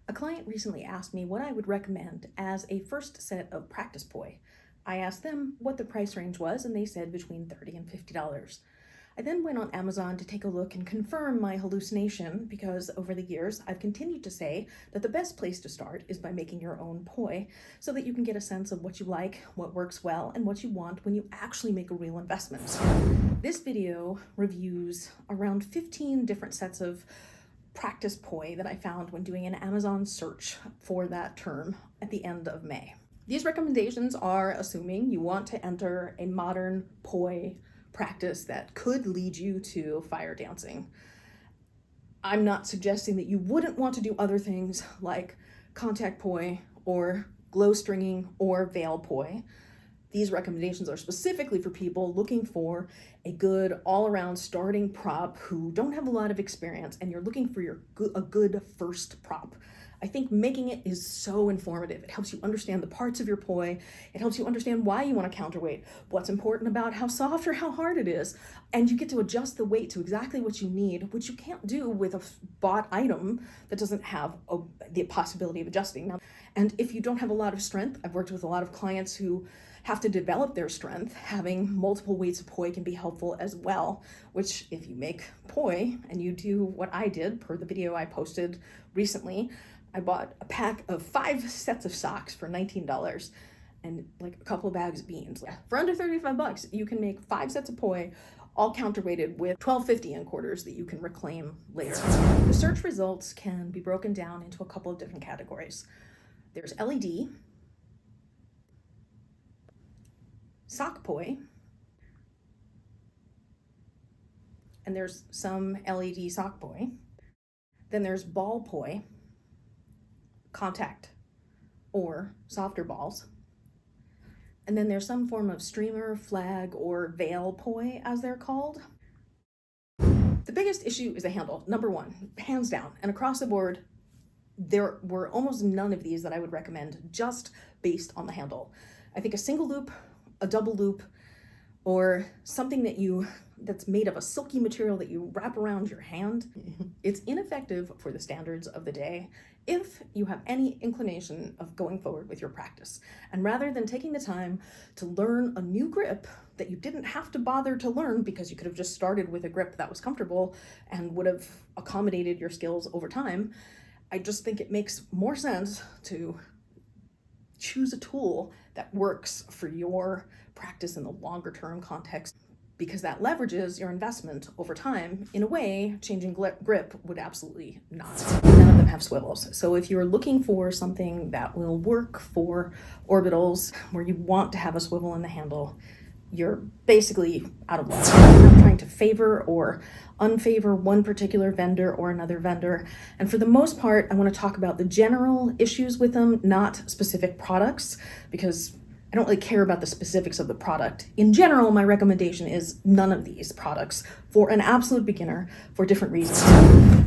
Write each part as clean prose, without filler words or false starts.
A client recently asked me what I would recommend as a first set of practice poi. I asked them what the price range was, and they said between $30 and $50. I then went on Amazon to take a look and confirm my hallucination because over the years I've continued to say that the best place to start is by making your own poi so that you can get a sense of what you like, what works well, and what you want when you actually make a real investment. This video reviews around 15 different sets of practice poi that I found when doing an Amazon search for that term at the end of May. These recommendations are assuming you want to enter a modern poi practice that could lead you to fire dancing. I'm not suggesting that you wouldn't want to do other things like contact poi or glow stringing or veil poi. These recommendations are specifically for people looking for a good all-around starting prop who don't have a lot of experience and you're looking for a good first prop. I think making it is so informative. It helps you understand the parts of your poi. It helps you understand why you want to counterweight, what's important about how soft or how hard it is, and you get to adjust the weight to exactly what you need, which you can't do with a bought item that doesn't have the possibility of adjusting. Now, and if you don't have a lot of strength, I've worked with a lot of clients who have to develop their strength. Having multiple weights of poi can be helpful as well, which if you make poi and you do what I did per the video I posted recently, I bought a pack of 5 sets of socks for $19 and like a couple of bags of beans. For under 35 bucks, you can make 5 sets of poi, all counterweighted with $12.50 in quarters that you can reclaim later. The search results can be broken down into a couple of different categories. There's LED, sock poi, and there's some LED sock poi. Then there's ball poi, contact or softer balls. And then there's some form of streamer, flag, or veil poi, as they're called. The biggest issue is the handle, number one, hands down. And across the board, there were almost none of these that I would recommend just based on the handle. I think a single loop, a double loop, or something that's made of a silky material that you wrap around your hand, it's ineffective for the standards of the day if you have any inclination of going forward with your practice. And rather than taking the time to learn a new grip that you didn't have to bother to learn because you could have just started with a grip that was comfortable and would have accommodated your skills over time, I just think it makes more sense to choose a tool that works for your practice in the longer term context, because that leverages your investment over time in a way changing grip would absolutely not. None of them have swivels. So if you're looking for something that will work for orbitals where you want to have a swivel in the handle, you're basically out of luck. I'm not trying to favor or unfavor one particular vendor or another vendor. And for the most part, I want to talk about the general issues with them, not specific products, because I don't really care about the specifics of the product. In general, my recommendation is none of these products for an absolute beginner for different reasons.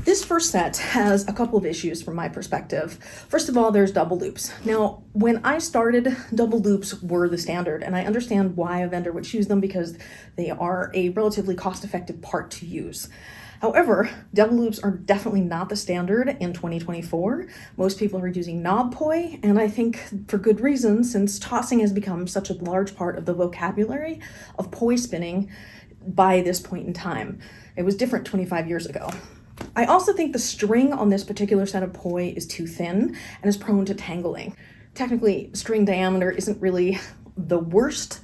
This first set has a couple of issues from my perspective. First of all, there's double loops. Now, when I started, double loops were the standard, and I understand why a vendor would choose them because they are a relatively cost-effective part to use. However, double loops are definitely not the standard in 2024. Most people are using knob poi, and I think for good reason, since tossing has become such a large part of the vocabulary of poi spinning by this point in time. It was different 25 years ago. I also think the string on this particular set of poi is too thin and is prone to tangling. Technically, string diameter isn't really the worst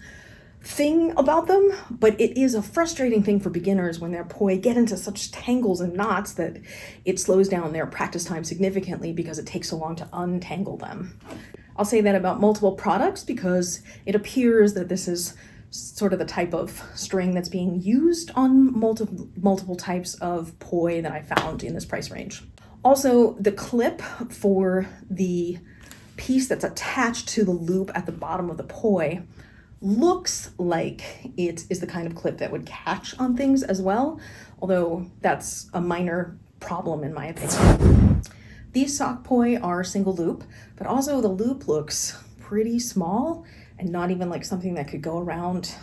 thing about them, but it is a frustrating thing for beginners when their poi get into such tangles and knots that it slows down their practice time significantly because it takes so long to untangle them. I'll say that about multiple products because it appears that this is sort of the type of string that's being used on multiple types of poi that I found in this price range. Also, the clip for the piece that's attached to the loop at the bottom of the poi looks like it is the kind of clip that would catch on things as well, although that's a minor problem in my opinion. These sock poi are single loop, but also the loop looks pretty small and not even like something that could go around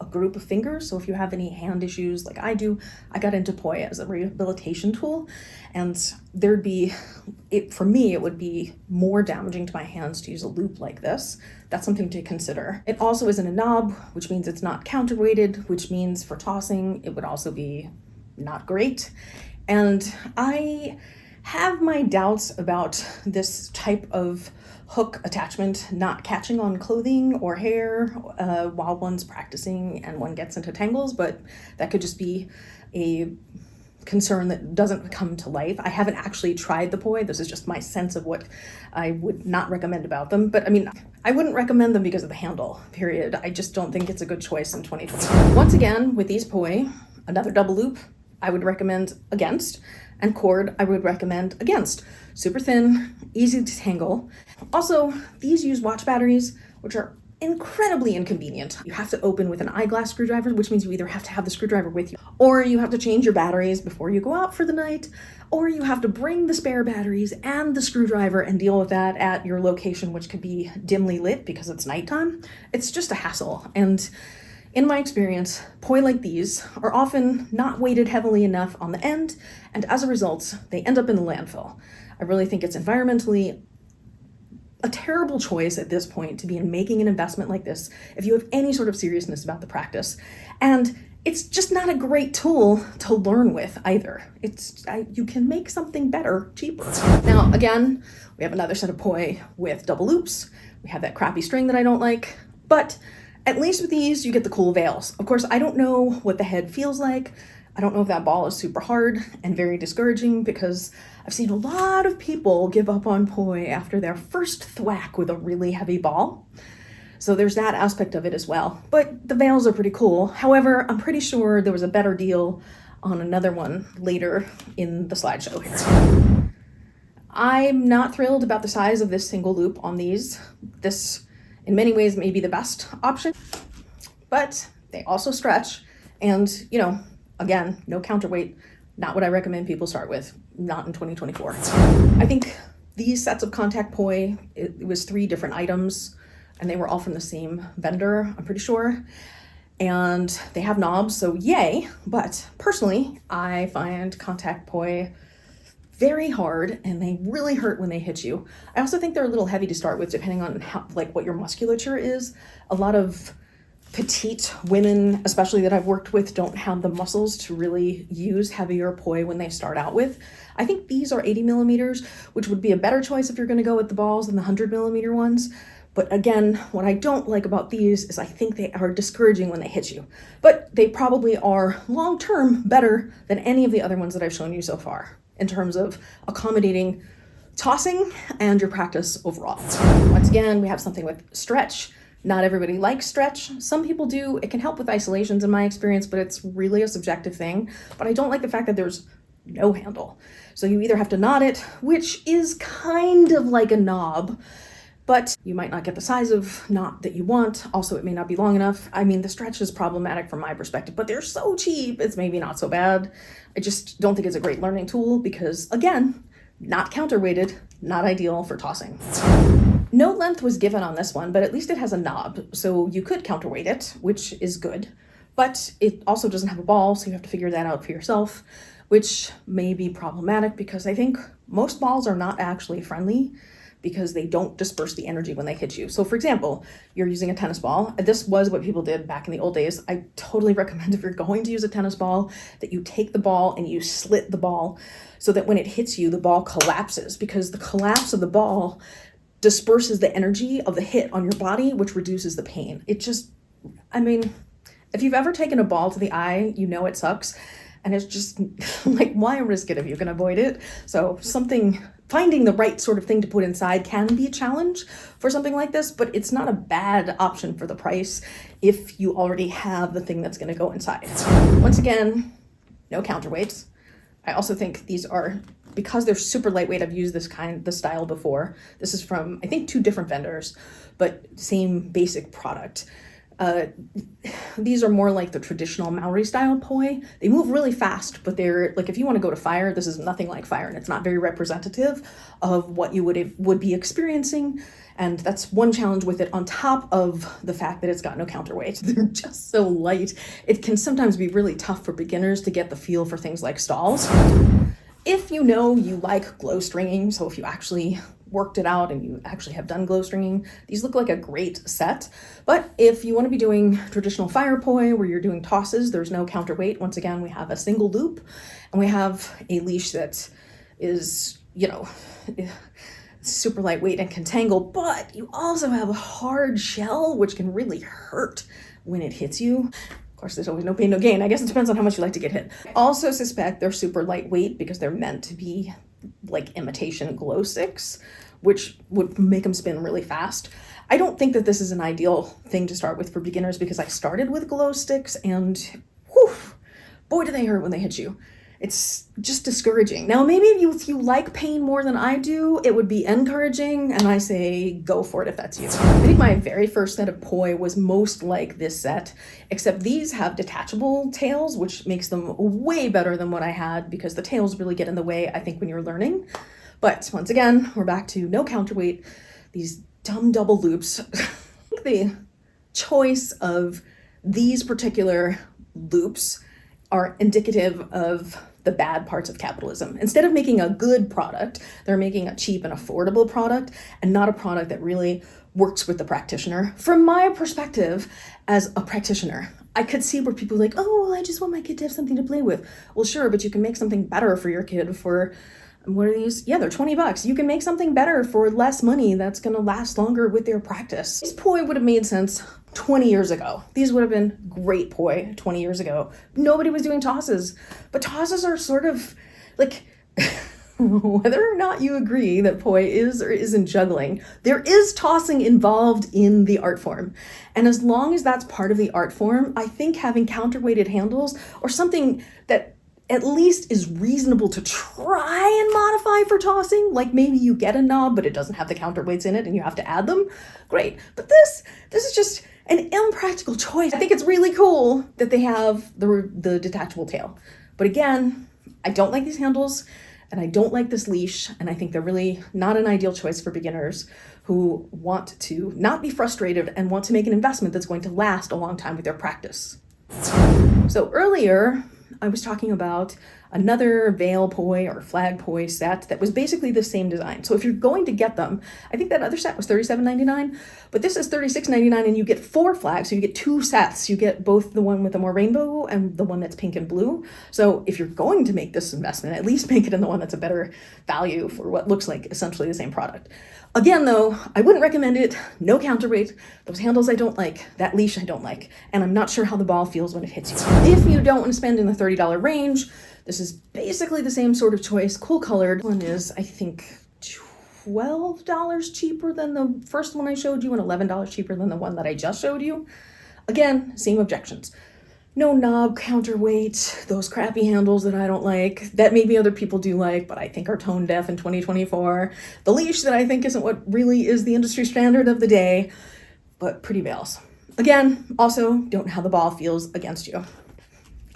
a group of fingers. So if you have any hand issues like I do, I got into poi as a rehabilitation tool, and for me, it would be more damaging to my hands to use a loop like this. That's something to consider. It also isn't a knob, which means it's not counterweighted, which means for tossing, it would also be not great. And I have my doubts about this type of hook attachment not catching on clothing or hair while one's practicing and one gets into tangles, but that could just be a concern that doesn't come to life. I haven't actually tried the poi. This is just my sense of what I would not recommend about them. But I mean, I wouldn't recommend them because of the handle, period. I just don't think it's a good choice in 2020. Once again, with these poi, another double loop, I would recommend against, and cord I would recommend against. Super thin, easy to tangle. Also, these use watch batteries, which are incredibly inconvenient. You have to open with an eyeglass screwdriver, which means you either have to have the screwdriver with you, or you have to change your batteries before you go out for the night, or you have to bring the spare batteries and the screwdriver and deal with that at your location, which could be dimly lit because it's nighttime. It's just a hassle. And in my experience, poi like these are often not weighted heavily enough on the end, and as a result, they end up in the landfill. I really think it's environmentally a terrible choice at this point to be making an investment like this if you have any sort of seriousness about the practice. And it's just not a great tool to learn with either. You can make something better cheaper. Now, again, we have another set of poi with double loops. We have that crappy string that I don't like, but at least with these, you get the cool veils. Of course, I don't know what the head feels like. I don't know if that ball is super hard and very discouraging, because I've seen a lot of people give up on poi after their first thwack with a really heavy ball. So there's that aspect of it as well. But the veils are pretty cool. However, I'm pretty sure there was a better deal on another one later in the slideshow here. I'm not thrilled about the size of this single loop on these. This, in many ways, may be the best option, but they also stretch, and, you know, again, no counterweight, not what I recommend people start with, not in 2024. I think these sets of contact poi, it was 3 different items, and they were all from the same vendor, I'm pretty sure. And they have knobs, so yay. But personally, I find contact poi very hard, and they really hurt when they hit you. I also think they're a little heavy to start with, depending on how, like, what your musculature is. A lot of petite women, especially that I've worked with, don't have the muscles to really use heavier poi when they start out with. I think these are 80 millimeters, which would be a better choice if you're going to go with the balls than the 100 millimeter ones. But again, what I don't like about these is I think they are discouraging when they hit you. But they probably are long-term better than any of the other ones that I've shown you so far in terms of accommodating tossing and your practice overall. Once again, we have something with stretch. Not everybody likes stretch. Some people do. It can help with isolations in my experience, but it's really a subjective thing. But I don't like the fact that there's no handle. So you either have to knot it, which is kind of like a knob, but you might not get the size of knot that you want. Also, it may not be long enough. I mean, the stretch is problematic from my perspective, but they're so cheap, it's maybe not so bad. I just don't think it's a great learning tool because, again, not counterweighted, not ideal for tossing. No length was given on this one, but at least it has a knob, so you could counterweight it, which is good, but it also doesn't have a ball, so you have to figure that out for yourself, which may be problematic because I think most balls are not actually friendly because they don't disperse the energy when they hit you. So for example, you're using a tennis ball. This was what people did back in the old days. I totally recommend if you're going to use a tennis ball that you take the ball and you slit the ball so that when it hits you, the ball collapses, because the collapse of the ball disperses the energy of the hit on your body, which reduces the pain. It just, I mean, if you've ever taken a ball to the eye, you know it sucks. And it's just like, why risk it if you can avoid it? So finding the right sort of thing to put inside can be a challenge for something like this, but it's not a bad option for the price if you already have the thing that's going to go inside. Once again, no counterweights. I also think these are, because they're super lightweight, I've used this style before. This is from, I think, 2 different vendors, but same basic product. These are more like the traditional Maori style poi. They move really fast, but they're like, if you want to go to fire, this is nothing like fire, and it's not very representative of what you would be experiencing. And that's one challenge with it, on top of the fact that it's got no counterweight. They're just so light. It can sometimes be really tough for beginners to get the feel for things like stalls. If you know you like glow stringing, so if you actually worked it out and you actually have done glow stringing, these look like a great set. But if you want to be doing traditional fire poi where you're doing tosses, there's no counterweight. Once again, we have a single loop and we have a leash that is, you know, super lightweight and can tangle, but you also have a hard shell, which can really hurt when it hits you. Of course, there's always no pain, no gain. I guess it depends on how much you like to get hit. I also suspect they're super lightweight because they're meant to be like imitation glow sticks, which would make them spin really fast. I don't think that this is an ideal thing to start with for beginners because I started with glow sticks and whew, boy, do they hurt when they hit you. It's just discouraging. Now, maybe if you like pain more than I do, it would be encouraging, and I say go for it if that's you. I think my very first set of poi was most like this set, except these have detachable tails, which makes them way better than what I had because the tails really get in the way, I think, when you're learning. But once again, we're back to no counterweight, these dumb double loops. The choice of these particular loops are indicative of the bad parts of capitalism. Instead of making a good product, they're making a cheap and affordable product and not a product that really works with the practitioner. From my perspective as a practitioner, I could see where people are like, oh, I just want my kid to have something to play with. Well, sure, but you can make something better for your kid for, what are these? Yeah, they're $20. You can make something better for less money that's gonna last longer with their practice. These poi would have made sense 20 years ago. These would have been great poi 20 years ago. Nobody was doing tosses, but tosses are sort of like, whether or not you agree that poi is or isn't juggling, there is tossing involved in the art form. And as long as that's part of the art form, I think having counterweighted handles or something that at least is reasonable to try and modify for tossing, like maybe you get a knob, but it doesn't have the counterweights in it and you have to add them, great. But this is just an impractical choice. I think it's really cool that they have the detachable tail. But again, I don't like these handles and I don't like this leash, and I think they're really not an ideal choice for beginners who want to not be frustrated and want to make an investment that's going to last a long time with their practice. So earlier, I was talking about another veil poi or flag poi set that was basically the same design. So if you're going to get them, I think that other set was $37.99, but this is $36.99 and you get 4 flags, so you get 2 sets. You get both the one with the more rainbow and the one that's pink and blue. So if you're going to make this investment, at least make it in the one that's a better value for what looks like essentially the same product. Again, though, I wouldn't recommend it. No counterweight. Those handles I don't like. That leash I don't like. And I'm not sure how the ball feels when it hits you. If you don't want to spend in the $30 range, this is basically the same sort of choice. Cool colored. One is, I think, $12 cheaper than the first one I showed you and $11 cheaper than the one that I just showed you. Again, same objections. No knob counterweight, those crappy handles that I don't like, that maybe other people do like, but I think are tone deaf in 2024. The leash that I think isn't what really is the industry standard of the day, but pretty veils. Again, also don't know how the ball feels against you.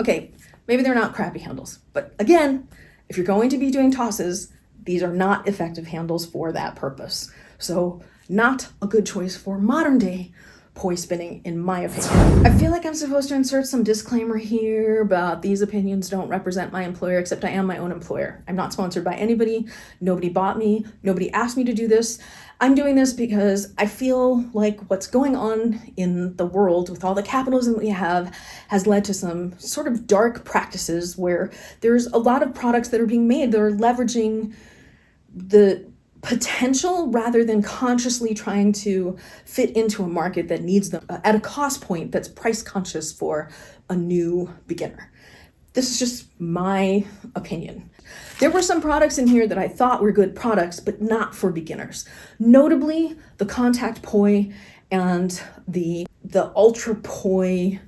Okay, maybe they're not crappy handles, but again, if you're going to be doing tosses, these are not effective handles for that purpose. So not a good choice for modern day poi spinning, in my opinion. I feel like I'm supposed to insert some disclaimer here about these opinions don't represent my employer, except I am my own employer. I'm not sponsored by anybody. Nobody bought me. Nobody asked me to do this. I'm doing this because I feel like what's going on in the world with all the capitalism that we have has led to some sort of dark practices where there's a lot of products that are being made that are leveraging the potential rather than consciously trying to fit into a market that needs them at a cost point that's price conscious for a new beginner. This is just my opinion. There were some products in here that I thought were good products, but not for beginners. Notably, the contact poi and the ultra poi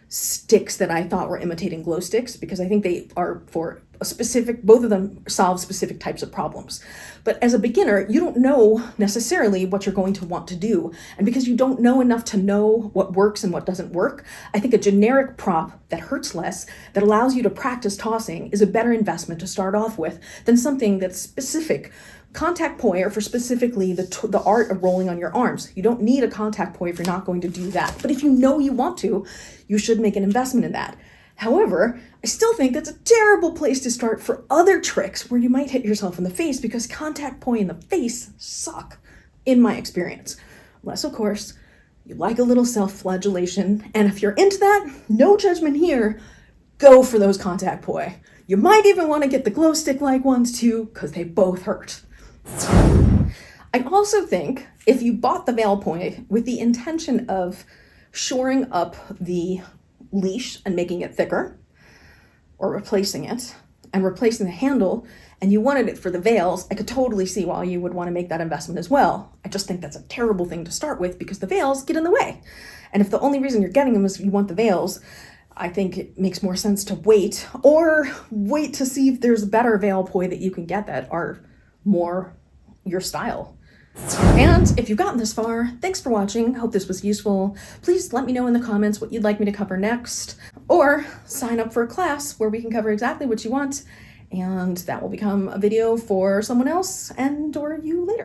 sticks that I thought were imitating glow sticks, because I think they are for a specific, both of them solve specific types of problems. But as a beginner, you don't know necessarily what you're going to want to do. And because you don't know enough to know what works and what doesn't work, I think a generic prop that hurts less, that allows you to practice tossing, is a better investment to start off with than something that's specific. Contact poi are for specifically the art of rolling on your arms. You don't need a contact poi if you're not going to do that. But if you know you want to, you should make an investment in that. However, I still think that's a terrible place to start for other tricks where you might hit yourself in the face, because contact poi in the face suck, in my experience. Unless, of course, you like a little self-flagellation. And if you're into that, no judgment here, go for those contact poi. You might even want to get the glow stick-like ones too, because they both hurt. I also think if you bought the veil poi with the intention of shoring up the leash and making it thicker, or replacing it and replacing the handle, and you wanted it for the veils, I could totally see why you would want to make that investment as well. I just think that's a terrible thing to start with, because the veils get in the way. And if the only reason you're getting them is you want the veils, I think it makes more sense to wait, or wait to see if there's better veil poi that you can get that are more your style. And if you've gotten this far, thanks for watching. Hope this was useful. Please let me know in the comments what you'd like me to cover next, or sign up for a class where we can cover exactly what you want, and that will become a video for someone else and or you later.